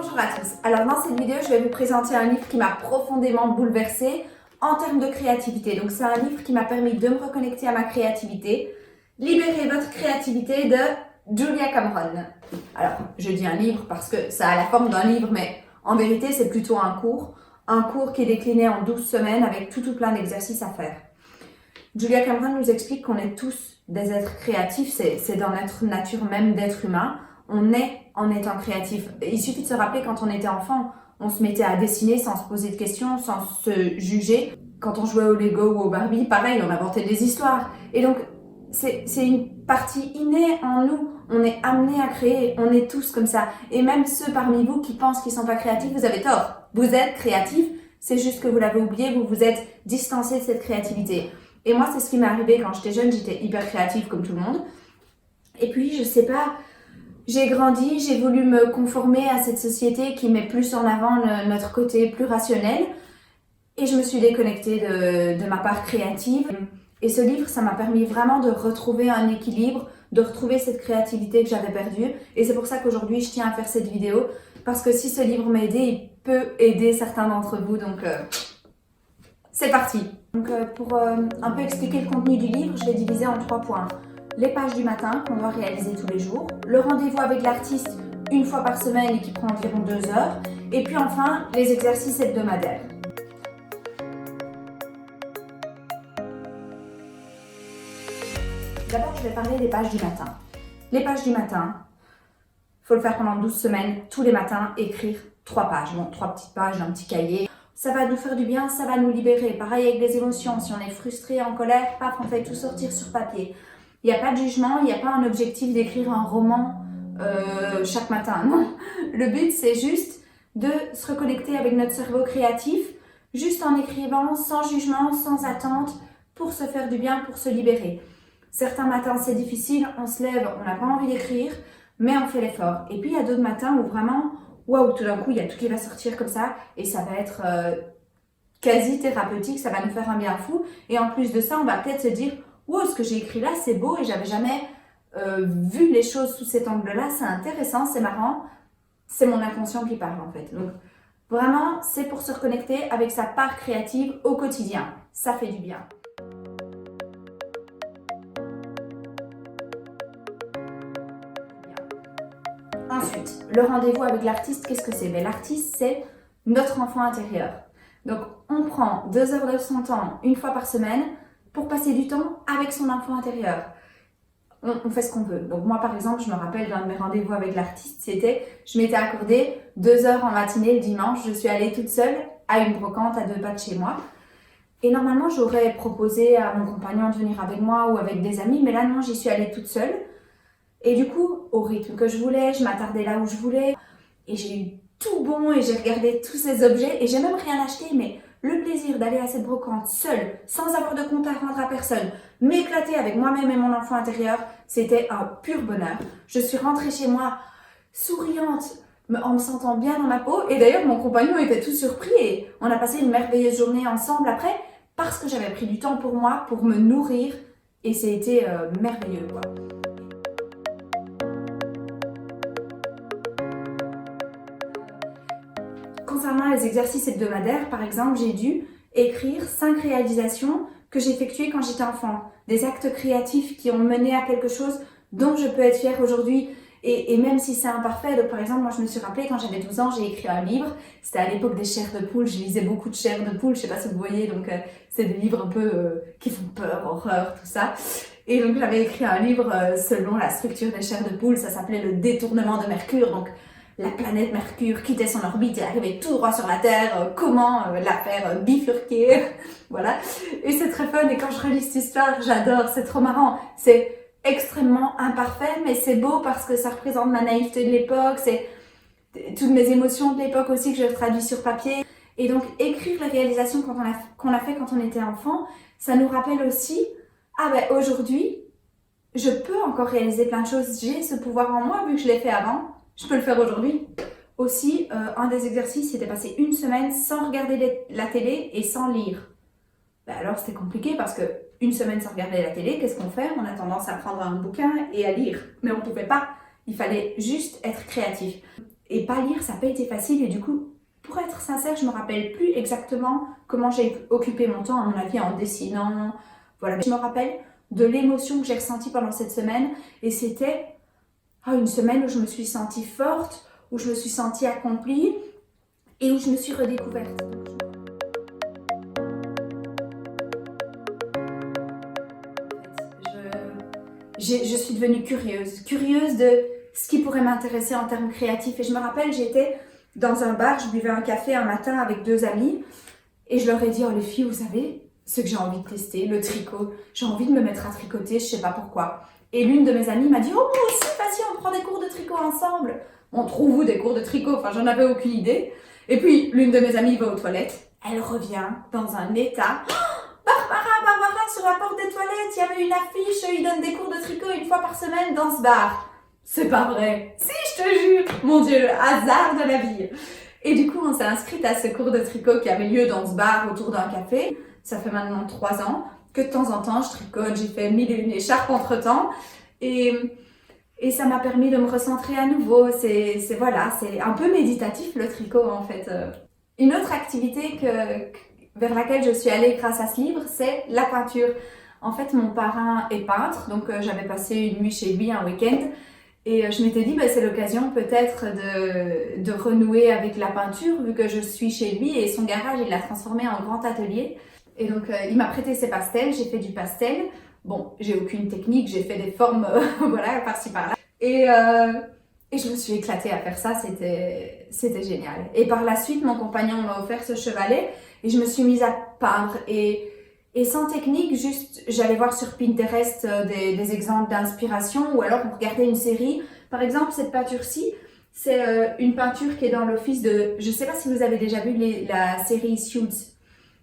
Bonjour à tous. Alors dans cette vidéo, je vais vous présenter un livre qui m'a profondément bouleversée en termes de créativité. Donc c'est un livre qui m'a permis de me reconnecter à ma créativité. Libérez votre créativité de Julia Cameron. Alors je dis un livre parce que ça a la forme d'un livre, mais en vérité c'est plutôt un cours. Un cours qui est décliné en 12 semaines avec tout plein d'exercices à faire. Julia Cameron nous explique qu'on est tous des êtres créatifs, c'est dans notre nature même d'être humain. On est en étant créatif. Il suffit de se rappeler quand on était enfant, on se mettait à dessiner sans se poser de questions, sans se juger. Quand on jouait au Lego ou au Barbie, pareil, on inventait des histoires. Et donc, c'est une partie innée en nous. On est amené à créer, on est tous comme ça. Et même ceux parmi vous qui pensent qu'ils ne sont pas créatifs, vous avez tort. Vous êtes créatifs, c'est juste que vous l'avez oublié, vous vous êtes distancé de cette créativité. Et moi, c'est ce qui m'est arrivé quand j'étais jeune, j'étais hyper créative comme tout le monde. Et puis, je sais pas, j'ai grandi, j'ai voulu me conformer à cette société qui met plus en avant notre côté plus rationnel. Et je me suis déconnectée de ma part créative. Et ce livre, ça m'a permis vraiment de retrouver un équilibre, de retrouver cette créativité que j'avais perdue. Et c'est pour ça qu'aujourd'hui, je tiens à faire cette vidéo. Parce que si ce livre m'a aidé, il peut aider certains d'entre vous. Donc, c'est parti. Donc, pour un peu expliquer le contenu du livre, je l'ai divisé en 3 points. Les pages du matin qu'on doit réaliser tous les jours, le rendez-vous avec l'artiste une fois par semaine et qui prend environ 2 heures, et puis enfin les exercices hebdomadaires. D'abord, je vais parler des pages du matin. Les pages du matin, il faut le faire pendant 12 semaines, tous les matins, écrire 3 pages, bon 3 petites pages d'un petit cahier. Ça va nous faire du bien, ça va nous libérer. Pareil avec les émotions, si on est frustré, en colère, paf, on fait tout sortir sur papier. Il n'y a pas de jugement, il n'y a pas un objectif d'écrire un roman chaque matin, non. Le but, c'est juste de se reconnecter avec notre cerveau créatif, juste en écrivant, sans jugement, sans attente, pour se faire du bien, pour se libérer. Certains matins, c'est difficile, on se lève, on n'a pas envie d'écrire, mais on fait l'effort. Et puis, il y a d'autres matins où vraiment, waouh, tout d'un coup, il y a tout qui va sortir comme ça, et ça va être quasi thérapeutique, ça va nous faire un bien fou. Et en plus de ça, on va peut-être se dire, wow, ce que j'ai écrit là, c'est beau et j'avais jamais vu les choses sous cet angle-là. C'est intéressant, c'est marrant. C'est mon inconscient qui parle en fait. Donc vraiment, c'est pour se reconnecter avec sa part créative au quotidien. Ça fait du bien. Ensuite, le rendez-vous avec l'artiste, qu'est-ce que c'est? L'artiste, c'est notre enfant intérieur. Donc on prend 2 heures de son temps une fois par semaine pour passer du temps avec son enfant intérieur. On fait ce qu'on veut. Donc moi, par exemple, je me rappelle d'un de mes rendez-vous avec l'artiste, je m'étais accordé 2 heures en matinée le dimanche, je suis allée toute seule à une brocante à 2 pas de chez moi. Et normalement, j'aurais proposé à mon compagnon de venir avec moi ou avec des amis, mais là, non, j'y suis allée toute seule. Et du coup, au rythme que je voulais, je m'attardais là où je voulais, et j'ai eu tout bon, et j'ai regardé tous ces objets, et j'ai même rien acheté, mais le plaisir d'aller à cette brocante seule, sans avoir de compte à rendre à personne, m'éclater avec moi-même et mon enfant intérieur, c'était un pur bonheur. Je suis rentrée chez moi souriante, en me sentant bien dans ma peau, et d'ailleurs mon compagnon était tout surpris, et on a passé une merveilleuse journée ensemble après, parce que j'avais pris du temps pour moi, pour me nourrir, et c'était merveilleux, quoi. Concernant les exercices hebdomadaires, par exemple, j'ai dû écrire 5 réalisations que j'effectuais quand j'étais enfant. Des actes créatifs qui ont mené à quelque chose dont je peux être fière aujourd'hui. Et même si c'est imparfait, donc par exemple, moi je me suis rappelée quand j'avais 12 ans, j'ai écrit un livre. C'était à l'époque des chairs de poule, je lisais beaucoup de chairs de poule, je sais pas si vous voyez, donc c'est des livres un peu qui font peur, horreur, tout ça. Et donc j'avais écrit un livre selon la structure des chairs de poule, ça s'appelait Le détournement de Mercure. Donc la planète Mercure quittait son orbite et arrivait tout droit sur la Terre, comment la faire bifurquer, voilà. Et c'est très fun, et quand je relis cette histoire, j'adore, c'est trop marrant. C'est extrêmement imparfait, mais c'est beau parce que ça représente ma naïveté de l'époque, c'est toutes mes émotions de l'époque aussi que je traduis sur papier. Et donc écrire les réalisations qu'on a fait quand on était enfant, ça nous rappelle aussi, ah ben aujourd'hui, je peux encore réaliser plein de choses, j'ai ce pouvoir en moi vu que je l'ai fait avant. Je peux le faire aujourd'hui. Aussi, un des exercices, c'était passer une semaine sans regarder la télé et sans lire. Ben alors, c'était compliqué parce que une semaine sans regarder la télé, qu'est-ce qu'on fait? On a tendance à prendre un bouquin et à lire. Mais on ne pouvait pas. Il fallait juste être créatif. Et pas lire, ça n'a pas été facile. Et du coup, pour être sincère, je me rappelle plus exactement comment j'ai occupé mon temps, à mon avis, en dessinant. Voilà. Je me rappelle de l'émotion que j'ai ressentie pendant cette semaine. Et c'était une semaine où je me suis sentie forte, où je me suis sentie accomplie et où je me suis redécouverte. Je suis devenue curieuse de ce qui pourrait m'intéresser en termes créatifs. Et je me rappelle, j'étais dans un bar, je buvais un café un matin avec 2 amis et je leur ai dit, oh les filles, vous savez ce que j'ai envie de tester, le tricot. J'ai envie de me mettre à tricoter, je sais pas pourquoi. Et l'une de mes amies m'a dit, oh moi aussi, vas-y, on prend des cours de tricot ensemble. On trouve où des cours de tricot? Enfin, j'en avais aucune idée. Et puis, l'une de mes amies va aux toilettes, elle revient dans un état. Barbara, sur la porte des toilettes, il y avait une affiche, il donne des cours de tricot 1 fois par semaine dans ce bar. C'est pas vrai. Si, je te jure. Mon Dieu, le hasard de la vie. Et du coup, on s'est inscrite à ce cours de tricot qui avait lieu dans ce bar autour d'un café. Ça fait maintenant 3 ans que de temps en temps, je tricote. J'ai fait 1001 écharpes entre-temps. Et ça m'a permis de me recentrer à nouveau. C'est un peu méditatif le tricot en fait. Une autre activité vers laquelle je suis allée grâce à ce livre, c'est la peinture. En fait, mon parrain est peintre, donc j'avais passé une nuit chez lui un week-end et je m'étais dit c'est l'occasion peut-être de renouer avec la peinture vu que je suis chez lui et son garage il l'a transformé en grand atelier. Et donc il m'a prêté ses pastels, j'ai fait du pastel. Bon, j'ai aucune technique, j'ai fait des formes voilà, par-ci par-là. Et je me suis éclatée à faire ça, c'était génial. Et par la suite, mon compagnon m'a offert ce chevalet et je me suis mise à peindre. Et sans technique, juste, j'allais voir sur Pinterest des exemples d'inspiration ou alors on regardait une série. Par exemple, cette peinture-ci, c'est une peinture qui est dans l'office de... Je ne sais pas si vous avez déjà vu la série Suits.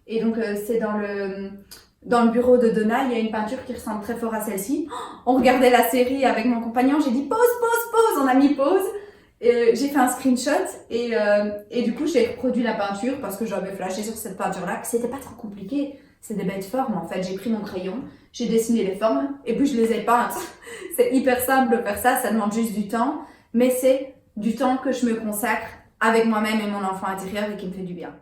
Et donc, c'est dans le bureau de Donna, il y a une peinture qui ressemble très fort à celle-ci. On regardait la série avec mon compagnon, j'ai dit pause, on a mis pause. J'ai fait un screenshot et du coup j'ai reproduit la peinture parce que j'avais flashé sur cette peinture-là, que c'était pas trop compliqué. C'est des belles formes en fait. J'ai pris mon crayon, j'ai dessiné les formes et puis je les ai peintes. C'est hyper simple de faire ça, ça demande juste du temps, mais c'est du temps que je me consacre avec moi-même et mon enfant intérieur et qui me fait du bien.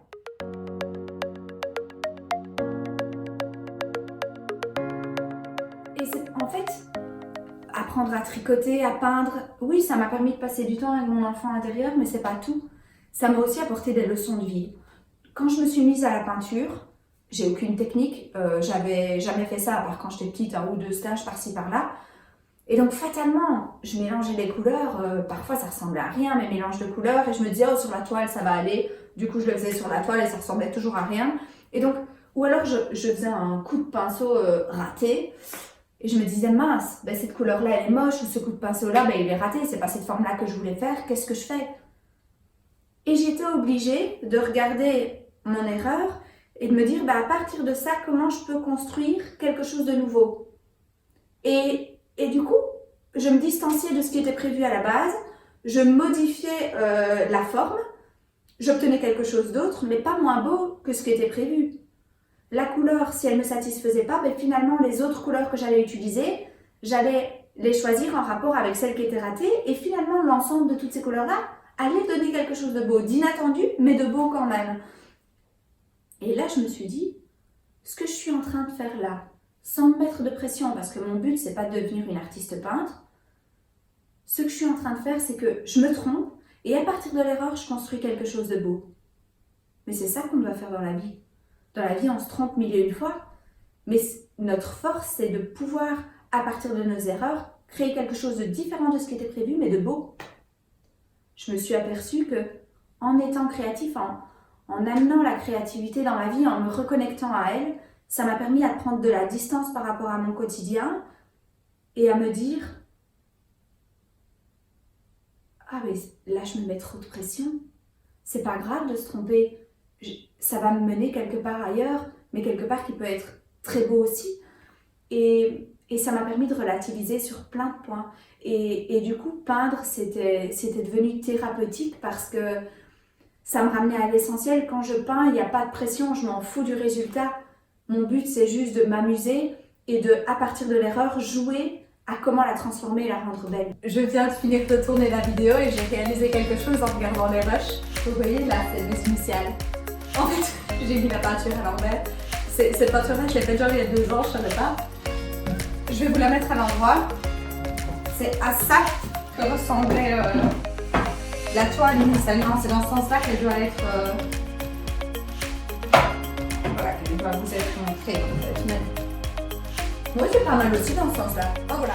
En fait, apprendre à tricoter, à peindre, oui, ça m'a permis de passer du temps avec mon enfant intérieur, mais c'est pas tout. Ça m'a aussi apporté des leçons de vie. Quand je me suis mise à la peinture, j'ai aucune technique, j'avais jamais fait ça à part quand j'étais petite, 1 ou 2 stages par-ci par-là. Et donc fatalement, je mélangeais les couleurs, parfois ça ressemblait à rien, mes mélanges de couleurs, et je me disais, oh sur la toile ça va aller. Du coup je le faisais sur la toile et ça ressemblait toujours à rien. Et donc, ou alors je faisais un coup de pinceau raté, et je me disais, mince, cette couleur-là elle est moche, ou ce coup de pinceau-là il est raté, c'est pas cette forme-là que je voulais faire, qu'est-ce que je fais? Et j'étais obligée de regarder mon erreur et de me dire, à partir de ça, comment je peux construire quelque chose de nouveau? Et du coup, je me distanciais de ce qui était prévu à la base, je modifiais la forme, j'obtenais quelque chose d'autre, mais pas moins beau que ce qui était prévu. La couleur, si elle ne me satisfaisait pas, finalement, les autres couleurs que j'allais utiliser, j'allais les choisir en rapport avec celles qui étaient ratées, et finalement, l'ensemble de toutes ces couleurs-là allait donner quelque chose de beau, d'inattendu, mais de beau quand même. Et là, je me suis dit, ce que je suis en train de faire là, sans me mettre de pression, parce que mon but, c'est pas de devenir une artiste peintre, ce que je suis en train de faire, c'est que je me trompe, et à partir de l'erreur, je construis quelque chose de beau. Mais c'est ça qu'on doit faire dans la vie. Dans la vie, on se trompe 1001 fois, mais notre force, c'est de pouvoir, à partir de nos erreurs, créer quelque chose de différent de ce qui était prévu, mais de beau. Je me suis aperçue que, en étant créatif, en amenant la créativité dans ma vie, en me reconnectant à elle, ça m'a permis de prendre de la distance par rapport à mon quotidien et à me dire « Ah, mais là, je me mets trop de pression. C'est pas grave de se tromper. Ça va me mener quelque part ailleurs, mais quelque part qui peut être très beau aussi. » Et ça m'a permis de relativiser sur plein de points. Et du coup, peindre, c'était devenu thérapeutique parce que ça me ramenait à l'essentiel. Quand je peins, il n'y a pas de pression, je m'en fous du résultat. Mon but, c'est juste de m'amuser et de, à partir de l'erreur, jouer à comment la transformer et la rendre belle. Je viens de finir de tourner la vidéo et j'ai réalisé quelque chose en regardant les rushs. Vous voyez là, c'est l'initiale. En fait, j'ai mis la peinture à l'envers. Cette peinture-là, je l'ai faite genre il y a 2 ans, je savais pas. Je vais vous la mettre à l'endroit. C'est à ça que ressemblait la toile initialement. C'est dans ce sens-là qu'elle doit être... Voilà, qu'elle doit vous être montrée. Oui, c'est pas mal aussi dans ce sens-là. Oh voilà.